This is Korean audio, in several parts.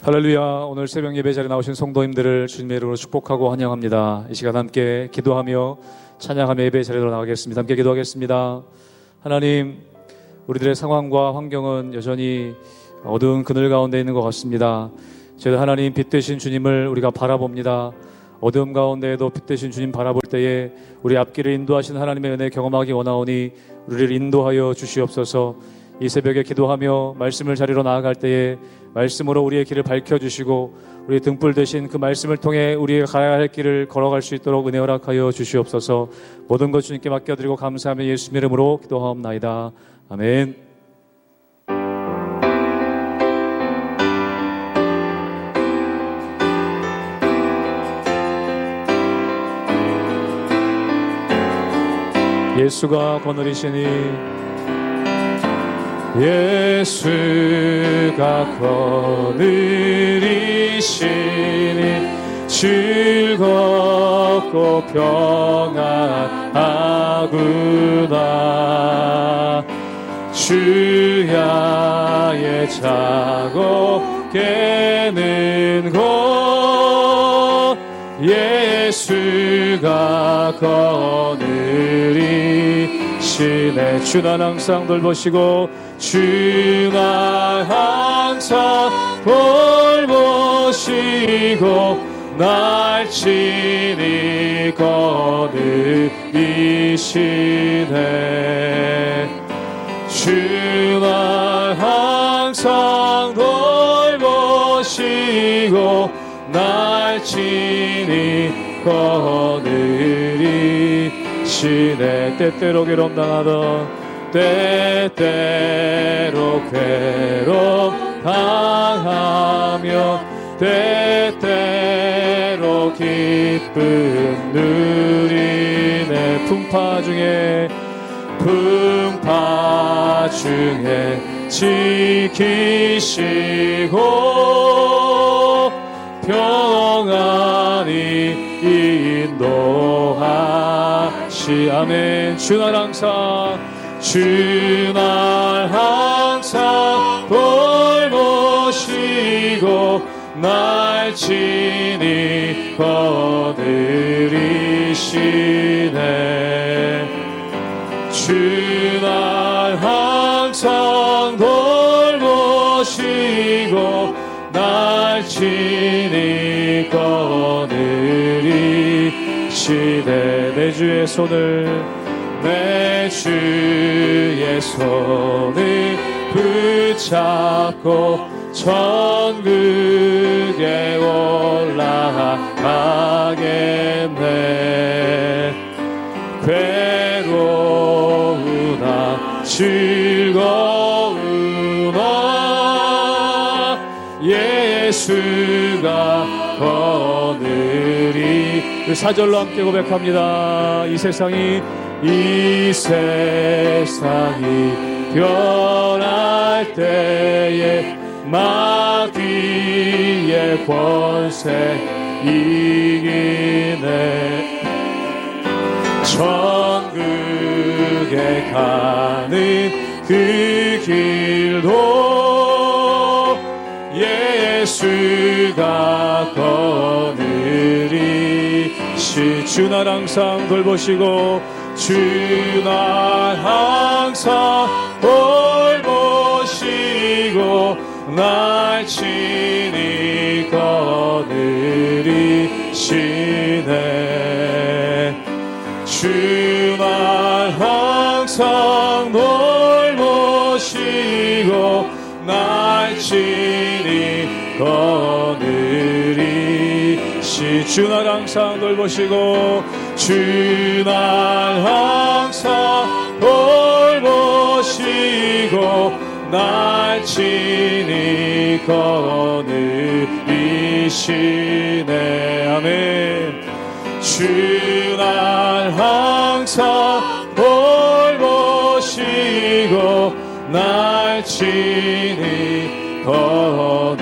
할렐루야. 오늘 새벽 예배 자리에 나오신 성도님들을 주님의 이름으로 축복하고 환영합니다. 이 시간 함께 기도하며 찬양하며 예배 자리로 나가겠습니다. 함께 기도하겠습니다. 하나님, 우리들의 상황과 환경은 여전히 어두운 그늘 가운데 있는 것 같습니다. 저희도 하나님 빛 되신 주님을 우리가 바라봅니다. 어두움 가운데에도 빛 되신 주님 바라볼 때에 우리 앞길을 인도하신 하나님의 은혜 경험하기 원하오니 우리를 인도하여 주시옵소서. 이 새벽에 기도하며 말씀을 자리로 나아갈 때에 말씀으로 우리의 길을 밝혀주시고 우리 등불 되신 그 말씀을 통해 우리가 가야 할 길을 걸어갈 수 있도록 은혜 허락하여 주시옵소서. 모든 것 주님께 맡겨드리고 감사하며 예수님 이름으로 기도하옵나이다. 아멘. 예수가 거느리시니 예수가 거느리시니 즐겁고 평안하구나. 주야의 자고 깨는 곳 예수가 거느리시네. 주 날 항상 돌보시고 주 날 항상 돌보시고 날 친히 거느리시네. 주 날 항상 돌보시고 날 친히 거느리시네. 때때로 괴로움 당하던 때때로 괴로움 당하며 때때로 기쁨 누리네. 풍파 중에 지키시고 평안히 인도하시. 아멘. 주 날 항상 돌보시고 날 친히 거느리시네. 주 날 항상 돌보시고 날 친히 거느리시네. 내 주의 손을 붙잡고 천국에 올라가겠네. 괴로우나 즐거우나 예수가 거느리. 그 사절로 함께 고백합니다. 이 세상이 변할 때에 마귀의 권세 이기네. 천국에 가는 그 길도 예수가 거느리시. 주 날 항상 돌보시고 주 날 항상 돌보시고 날 친히 거느리시네. 주 날 항상 돌보시고 날 친히 거느리시. 주 날 항상 돌보시고 주 날 항상 돌보시고 날 친히 거느리시네. 아멘. 주 날 항상 돌보시고 날 친히 거느리시네.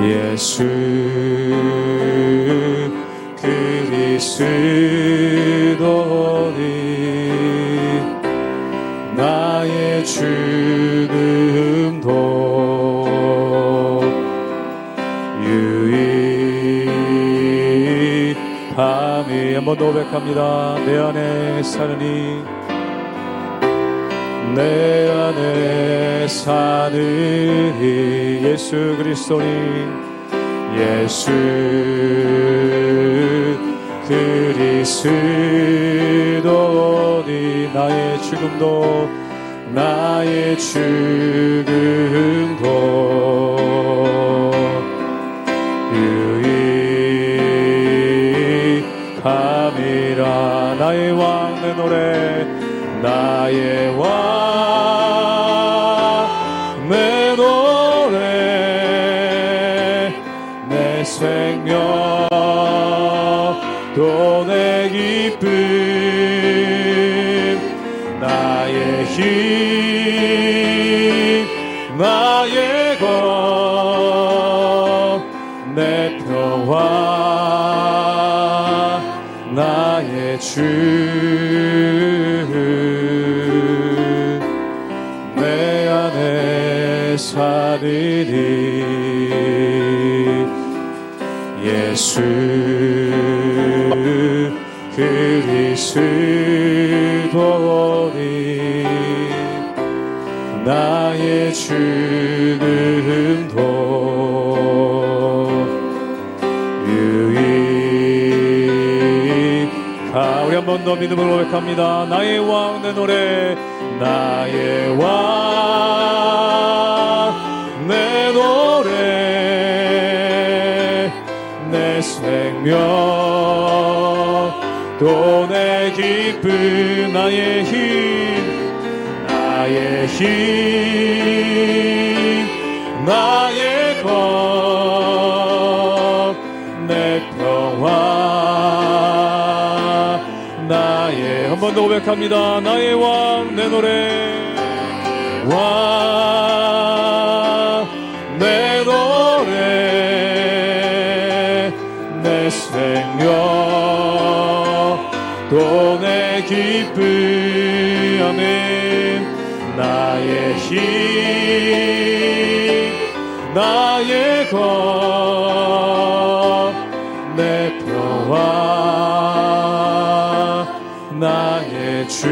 예수 그리스도니 나의 죽음도 유익함이. 한번 더 고백합니다. 내 안에 사느니 내 안에 사느니 예수 그리스도니 예수 그리스도니 나의 죽음도 유익함이라. 나의 왕 내 노래 나의 왕 내 노래 내 생명 또 내 기쁨 나의 힘 나의 것 내 평화 나의 주 내 안에 사느니 예수 그리스도니 나의 죽음도 유익하. 우리 한 번 더 믿음으로 고백합니다. 나의 왕 내 노래 나의 왕 내 노래 내 생명 또 내 기쁨 나의 힘 나의 힘 나의 것 내 평화 나의. 한 번 더 고백합니다. 나의 왕 내 노래 왕 내 노래 내 생명 또 내 기쁨 아멘 나의 힘 나의 것 내 평화 나의 주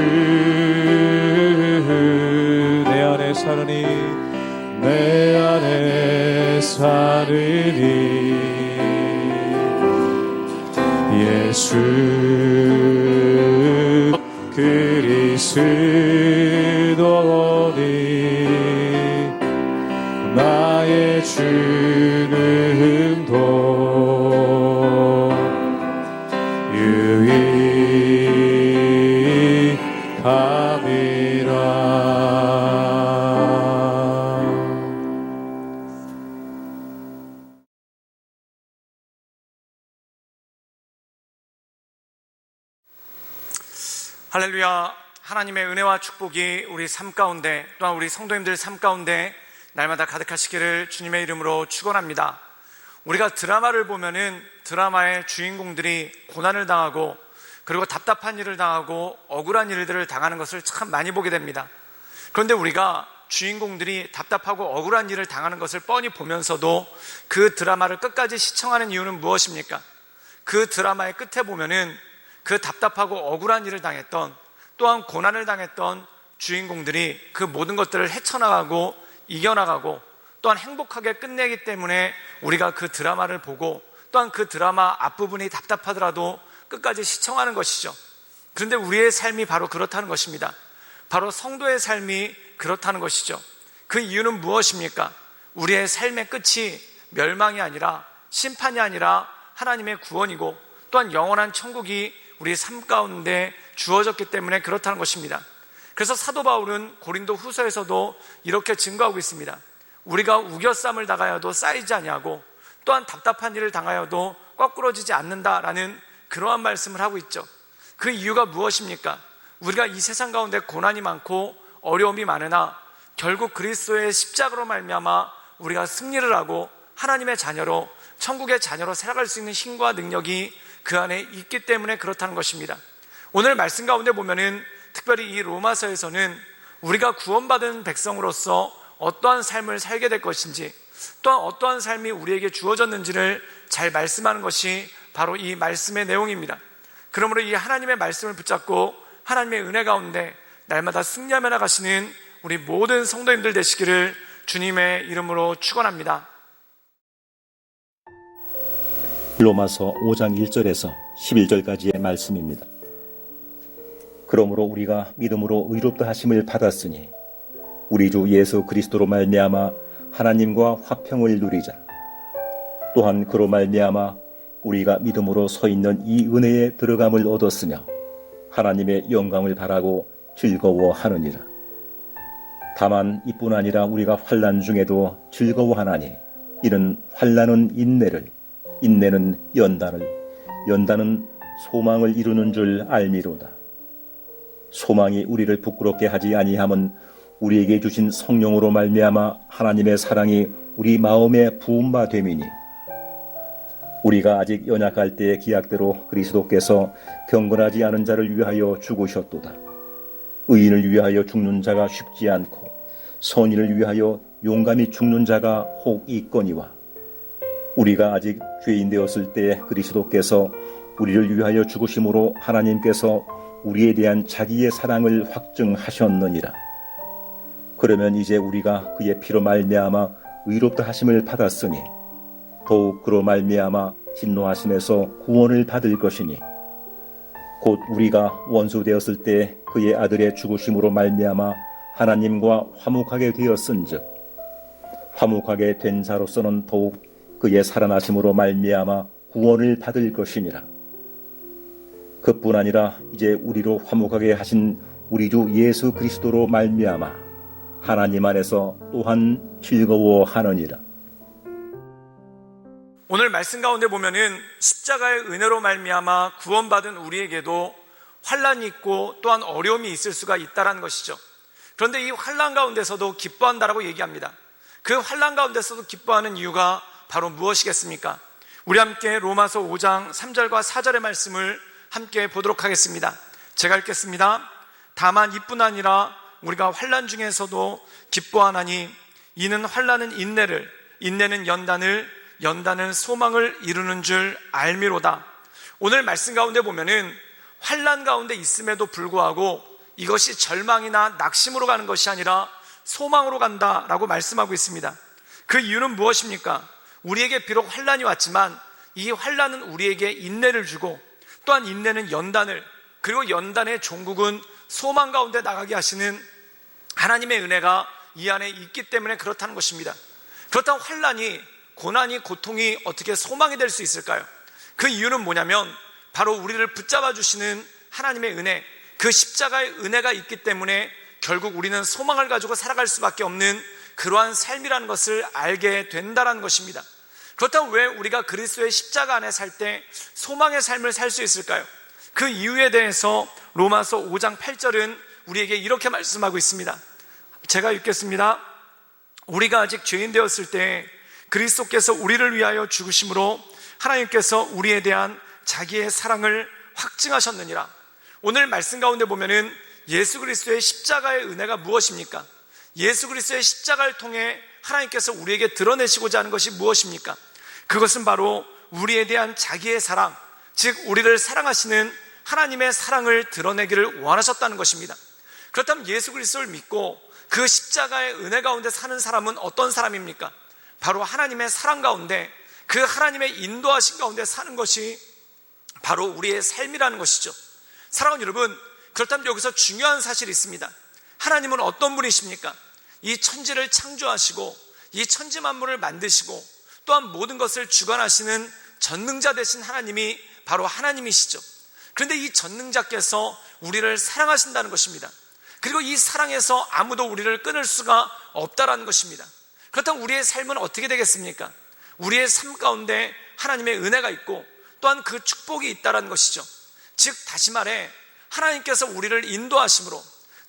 내 안에 사느니 내 안에 사느니 예수 그리스도니 나의 죽음도 할렐루야. 하나님의 은혜와 축복이 우리 삶 가운데 또한 우리 성도님들 삶 가운데 날마다 가득하시기를 주님의 이름으로 축원합니다. 우리가 드라마를 보면은 드라마의 주인공들이 고난을 당하고 그리고 답답한 일을 당하고 억울한 일들을 당하는 것을 참 많이 보게 됩니다. 그런데 우리가 주인공들이 답답하고 억울한 일을 당하는 것을 뻔히 보면서도 그 드라마를 끝까지 시청하는 이유는 무엇입니까? 그 드라마의 끝에 보면은 그 답답하고 억울한 일을 당했던 또한 고난을 당했던 주인공들이 그 모든 것들을 헤쳐나가고 이겨나가고 또한 행복하게 끝내기 때문에 우리가 그 드라마를 보고 또한 그 드라마 앞부분이 답답하더라도 끝까지 시청하는 것이죠. 그런데 우리의 삶이 바로 그렇다는 것입니다. 바로 성도의 삶이 그렇다는 것이죠. 그 이유는 무엇입니까? 우리의 삶의 끝이 멸망이 아니라 심판이 아니라 하나님의 구원이고 또한 영원한 천국이 우리 삶 가운데 주어졌기 때문에 그렇다는 것입니다. 그래서 사도 바울은 고린도 후서에서도 이렇게 증거하고 있습니다. 우리가 우겨쌈을 당하여도 쌓이지 아니하고 또한 답답한 일을 당하여도 꺾꾸러지지 않는다라는 그러한 말씀을 하고 있죠. 그 이유가 무엇입니까? 우리가 이 세상 가운데 고난이 많고 어려움이 많으나 결국 그리스도의 십자가로 말미암아 우리가 승리를 하고 하나님의 자녀로, 천국의 자녀로 살아갈 수 있는 힘과 능력이 그 안에 있기 때문에 그렇다는 것입니다. 오늘 말씀 가운데 보면은 특별히 이 로마서에서는 우리가 구원받은 백성으로서 어떠한 삶을 살게 될 것인지, 또한 어떠한 삶이 우리에게 주어졌는지를 잘 말씀하는 것이 바로 이 말씀의 내용입니다. 그러므로 이 하나님의 말씀을 붙잡고 하나님의 은혜 가운데 날마다 승리하며 나가시는 우리 모든 성도님들 되시기를 주님의 이름으로 축원합니다. 로마서 5장 1절에서 11절까지의 말씀입니다. 그러므로 우리가 믿음으로 의롭다 하심을 받았으니 우리 주 예수 그리스도로 말미암아 하나님과 화평을 누리자. 또한 그로 말미암아 우리가 믿음으로 서 있는 이 은혜에 들어감을 얻었으며 하나님의 영광을 바라고 즐거워하느니라. 다만 이뿐 아니라 우리가 환난 중에도 즐거워하나니 이는 환난은 인내를, 인내는 연단을, 연단은 소망을 이루는 줄 알미로다. 소망이 우리를 부끄럽게 하지 아니함은 우리에게 주신 성령으로 말미암아 하나님의 사랑이 우리 마음에 부은 바 됨이니, 우리가 아직 연약할 때의 기약대로 그리스도께서 경건하지 않은 자를 위하여 죽으셨도다. 의인을 위하여 죽는 자가 쉽지 않고 선인을 위하여 용감히 죽는 자가 혹 있거니와, 우리가 아직 죄인 되었을 때 그리스도께서 우리를 위하여 죽으심으로 하나님께서 우리에 대한 자기의 사랑을 확증하셨느니라. 그러면 이제 우리가 그의 피로 말미암아 의롭다 하심을 받았으니 더욱 그로 말미암아 진노하심에서 구원을 받을 것이니, 곧 우리가 원수 되었을 때 그의 아들의 죽으심으로 말미암아 하나님과 화목하게 되었은즉 화목하게 된 자로서는 더욱 그의 살아나심으로 말미암아 구원을 받을 것이니라. 그뿐 아니라 이제 우리로 화목하게 하신 우리 주 예수 그리스도로 말미암아 하나님 안에서 또한 즐거워하느니라. 오늘 말씀 가운데 보면은 십자가의 은혜로 말미암아 구원받은 우리에게도 환난이 있고 또한 어려움이 있을 수가 있다는 것이죠. 그런데 이 환난 가운데서도 기뻐한다라고 얘기합니다. 그 환난 가운데서도 기뻐하는 이유가 바로 무엇이겠습니까? 우리 함께 로마서 5장 3절과 4절의 말씀을 함께 보도록 하겠습니다. 제가 읽겠습니다. 다만 이뿐 아니라 우리가 환난 중에서도 기뻐하나니 이는 환난은 인내를, 인내는 연단을, 연단은 소망을 이루는 줄 알미로다. 오늘 말씀 가운데 보면은 환난 가운데 있음에도 불구하고 이것이 절망이나 낙심으로 가는 것이 아니라 소망으로 간다라고 말씀하고 있습니다. 그 이유는 무엇입니까? 우리에게 비록 환난이 왔지만 이 환난은 우리에게 인내를 주고, 또한 인내는 연단을, 그리고 연단의 종국은 소망 가운데 나가게 하시는 하나님의 은혜가 이 안에 있기 때문에 그렇다는 것입니다. 그렇다면 환난이, 고난이, 고통이 어떻게 소망이 될 수 있을까요? 그 이유는 뭐냐면 바로 우리를 붙잡아 주시는 하나님의 은혜, 그 십자가의 은혜가 있기 때문에 결국 우리는 소망을 가지고 살아갈 수밖에 없는 그러한 삶이라는 것을 알게 된다는 것입니다. 그렇다면 왜 우리가 그리스도의 십자가 안에 살 때 소망의 삶을 살 수 있을까요? 그 이유에 대해서 로마서 5장 8절은 우리에게 이렇게 말씀하고 있습니다. 제가 읽겠습니다. 우리가 아직 죄인 되었을 때 그리스도께서 우리를 위하여 죽으심으로 하나님께서 우리에 대한 자기의 사랑을 확증하셨느니라. 오늘 말씀 가운데 보면은 예수 그리스도의 십자가의 은혜가 무엇입니까? 예수 그리스도의 십자가를 통해 하나님께서 우리에게 드러내시고자 하는 것이 무엇입니까? 그것은 바로 우리에 대한 자기의 사랑, 즉 우리를 사랑하시는 하나님의 사랑을 드러내기를 원하셨다는 것입니다. 그렇다면 예수 그리스도를 믿고 그 십자가의 은혜 가운데 사는 사람은 어떤 사람입니까? 바로 하나님의 사랑 가운데, 그 하나님의 인도하신 가운데 사는 것이 바로 우리의 삶이라는 것이죠. 사랑하는 여러분, 그렇다면 여기서 중요한 사실이 있습니다. 하나님은 어떤 분이십니까? 이 천지를 창조하시고 이 천지 만물을 만드시고 또한 모든 것을 주관하시는 전능자 되신 하나님이 바로 하나님이시죠. 그런데 이 전능자께서 우리를 사랑하신다는 것입니다. 그리고 이 사랑에서 아무도 우리를 끊을 수가 없다라는 것입니다. 그렇다면 우리의 삶은 어떻게 되겠습니까? 우리의 삶 가운데 하나님의 은혜가 있고 또한 그 축복이 있다라는 것이죠. 즉 다시 말해 하나님께서 우리를 인도하심으로,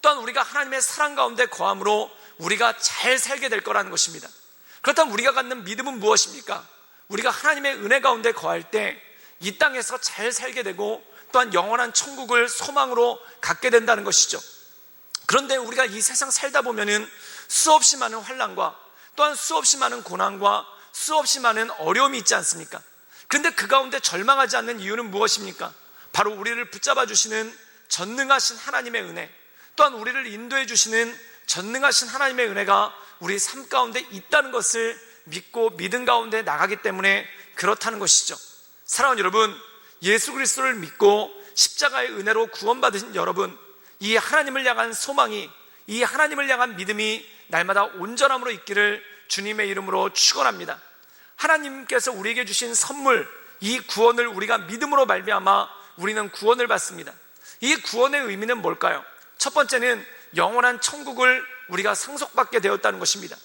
또한 우리가 하나님의 사랑 가운데 거함으로 우리가 잘 살게 될 거라는 것입니다. 그렇다면 우리가 갖는 믿음은 무엇입니까? 우리가 하나님의 은혜 가운데 거할 때 이 땅에서 잘 살게 되고 또한 영원한 천국을 소망으로 갖게 된다는 것이죠. 그런데 우리가 이 세상 살다 보면은 수없이 많은 환난과 또한 수없이 많은 고난과 수없이 많은 어려움이 있지 않습니까? 그런데 그 가운데 절망하지 않는 이유는 무엇입니까? 바로 우리를 붙잡아 주시는 전능하신 하나님의 은혜, 또한 우리를 인도해 주시는 전능하신 하나님의 은혜가 우리 삶 가운데 있다는 것을 믿고 믿음 가운데 나가기 때문에 그렇다는 것이죠. 사랑하는 여러분, 예수 그리스도를 믿고 십자가의 은혜로 구원받으신 여러분, 이 하나님을 향한 소망이, 이 하나님을 향한 믿음이 날마다 온전함으로 있기를 주님의 이름으로 축원합니다. 하나님께서 우리에게 주신 선물, 이 구원을 우리가 믿음으로 말미암아 우리는 구원을 받습니다. 이 구원의 의미는 뭘까요? 첫 번째는 영원한 천국을 우리가 상속받게 되었다는 것입니다.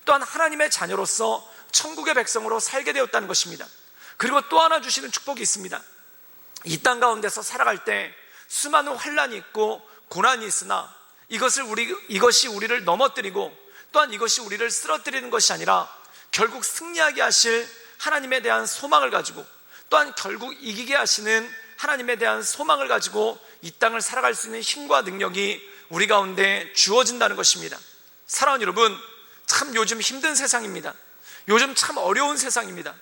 또한 하나님의 자녀로서 천국의 백성으로 살게 되었다는 것입니다. 그리고 또 하나 주시는 축복이 있습니다. 이 땅 가운데서 살아갈 때 수많은 환난이 있고 고난이 있으나 이것이 우리를 넘어뜨리고 또한 이것이 우리를 쓰러뜨리는 것이 아니라 결국 승리하게 하실 하나님에 대한 소망을 가지고 또한 결국 이기게 하시는 하나님에 대한 소망을 가지고 이 땅을 살아갈 수 있는 힘과 능력이 우리 가운데 주어진다는 것입니다. 사랑하는 여러분, 참 요즘 힘든 세상입니다. 요즘 참 어려운 세상입니다.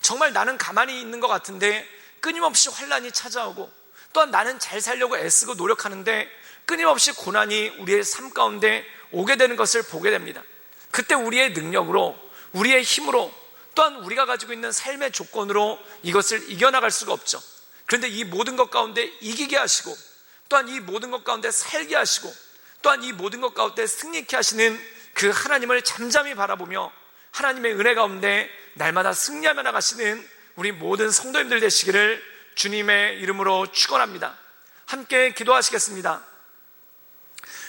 정말 나는 가만히 있는 것 같은데 끊임없이 환난이 찾아오고 또한 나는 잘 살려고 애쓰고 노력하는데 끊임없이 고난이 우리의 삶 가운데 오게 되는 것을 보게 됩니다. 그때 우리의 능력으로, 우리의 힘으로 또한 우리가 가지고 있는 삶의 조건으로 이것을 이겨나갈 수가 없죠. 그런데 이 모든 것 가운데 이기게 하시고 또한 이 모든 것 가운데 살게 하시고 또한 이 모든 것 가운데 승리케 하시는 그 하나님을 잠잠히 바라보며 하나님의 은혜 가운데 날마다 승리하며 나가시는 우리 모든 성도님들 되시기를 주님의 이름으로 축원합니다. 함께 기도하시겠습니다.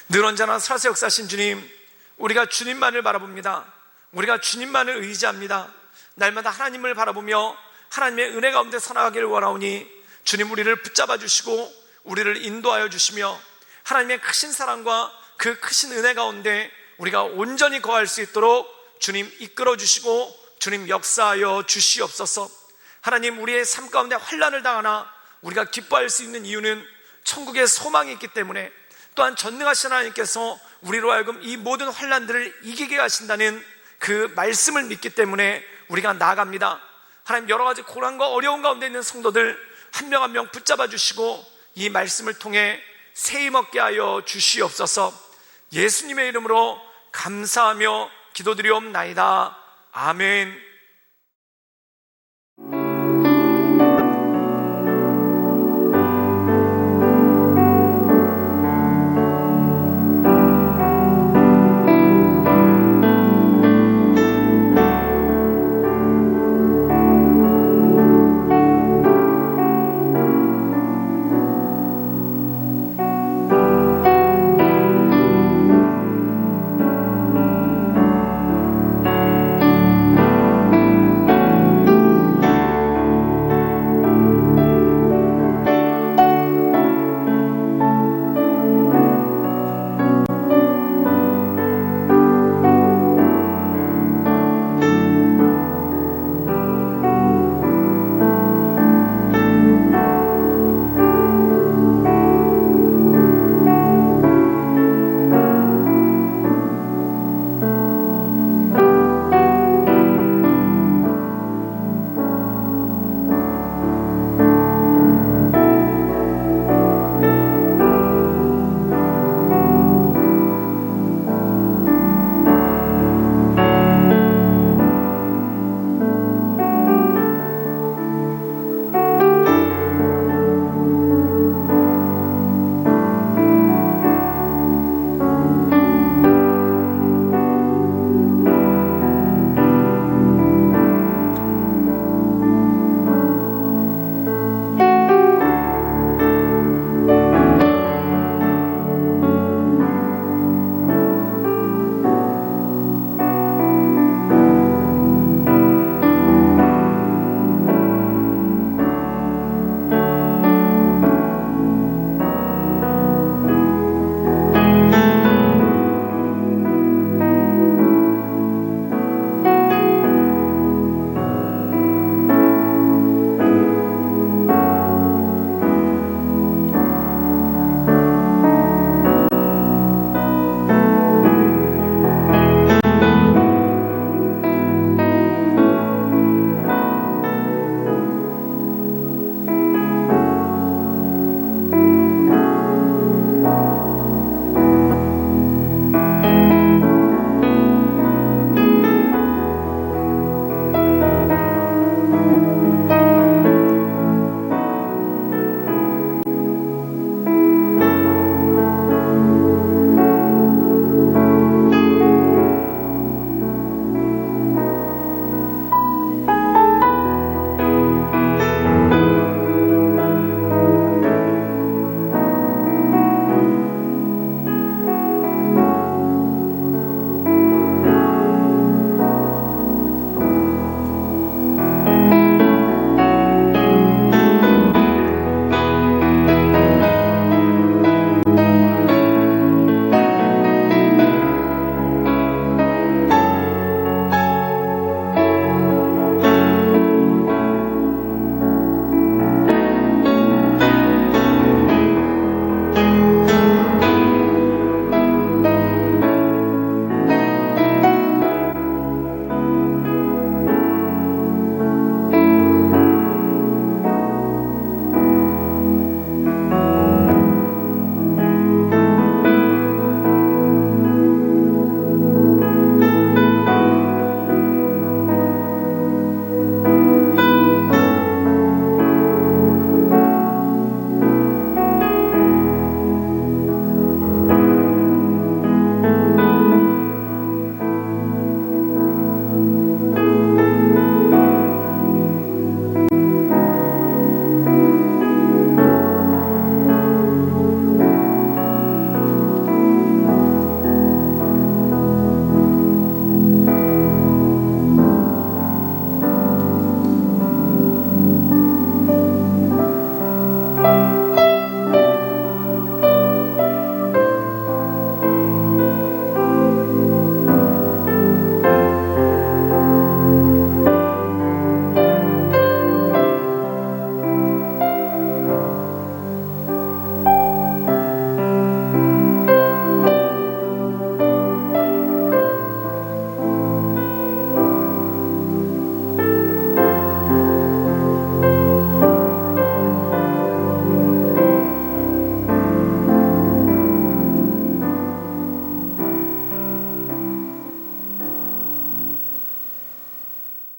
늘 언제나 살아서 역사하신 주님, 우리가 주님만을 바라봅니다. 우리가 주님만을 의지합니다. 날마다 하나님을 바라보며 하나님의 은혜 가운데 살아가기를 원하오니 주님, 우리를 붙잡아 주시고 우리를 인도하여 주시며 하나님의 크신 사랑과 그 크신 은혜 가운데 우리가 온전히 거할 수 있도록 주님 이끌어 주시고 주님 역사하여 주시옵소서. 하나님, 우리의 삶 가운데 환난을 당하나 우리가 기뻐할 수 있는 이유는 천국의 소망이 있기 때문에, 또한 전능하신 하나님께서 우리로 하여금 이 모든 환난들을 이기게 하신다는 그 말씀을 믿기 때문에 우리가 나아갑니다. 하나님, 여러 가지 고난과 어려운 가운데 있는 성도들 한 명 한 명 붙잡아 주시고 이 말씀을 통해 새 힘 얻게 하여 주시옵소서. 예수님의 이름으로 감사하며 기도드리옵나이다. 아멘.